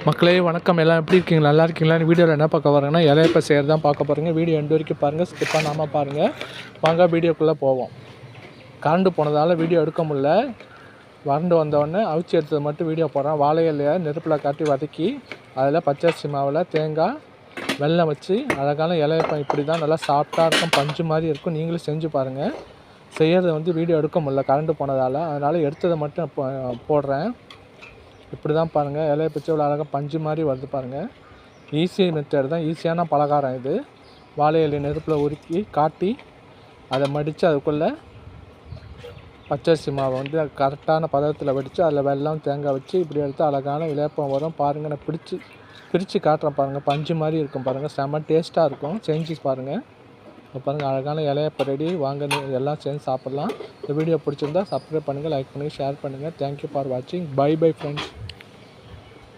மக்களே வணக்கம். எல்லாம் எப்படி இருக்கீங்க? நல்லா இருக்கீங்களா? வீடியோவில் என்ன பார்க்க வரேங்கன்னா இலையப்ப செய்கிறது தான் பார்க்க போகிறீங்க. வீடியோ எண்டு வரைக்கும் பாருங்கள், ஸ்கிப் பண்ணாமல் பாருங்கள். வாங்க வீடியோக்குள்ளே போவோம். கரண்டு போனதால் வீடியோ எடுக்க முடியல. வறண்டு வந்தோடனே அவிச்சி எடுத்தது மட்டும் வீடியோ போடுறேன். வாழை இலையை நெருப்பில் காட்டி வதக்கி அதில் பச்சரிசி மாவில் தேங்காய் வெல்லம் வச்சு அழகான இலையப்பம் இப்படி தான் நல்லா சாஃப்டாக இருக்கும், பஞ்சு மாதிரி இருக்கும். நீங்களும் செஞ்சு பாருங்கள். செய்கிறது வீடியோ எடுக்க முடியல கரண்டு போனதால், அதனால் எடுத்ததை மட்டும் போடுறேன். இப்படி தான் பாருங்கள், இலையை பிச்சு இவ்வளோ அழகாக பஞ்சு மாதிரி வருது பாருங்கள். ஈஸி மெத்தட் தான், ஈஸியான பலகாரம் இது. வாழை இலை நெருப்பில் உருக்கி காட்டி அதை மடித்து அதுக்குள்ளே பச்சரிசி மாவை கரெக்டான பதத்தில் வடித்து அதில் வெல்லம் தேங்காய் வச்சு இப்படி எடுத்து அழகான இலையப்பம் வரும் பாருங்கள். நான் பிரித்து காட்டுறேன் பாருங்கள். பஞ்சு மாதிரி இருக்கும் பாருங்கள், செம்ம டேஸ்ட்டாக இருக்கும். செஞ்சு பாருங்கள். இப்போ பாருங்கள், அழகான இலையப்பம் ரெடி. வாங்க எல்லாம் சேர்ந்து சாப்பிட்லாம். இந்த வீடியோ பிடிச்சிருந்தா சப்ஸ்கிரைப் பண்ணுங்கள், லைக் பண்ணுங்கள், ஷேர் பண்ணுங்கள். தேங்க்யூ ஃபார் வாட்சிங். Bye friends.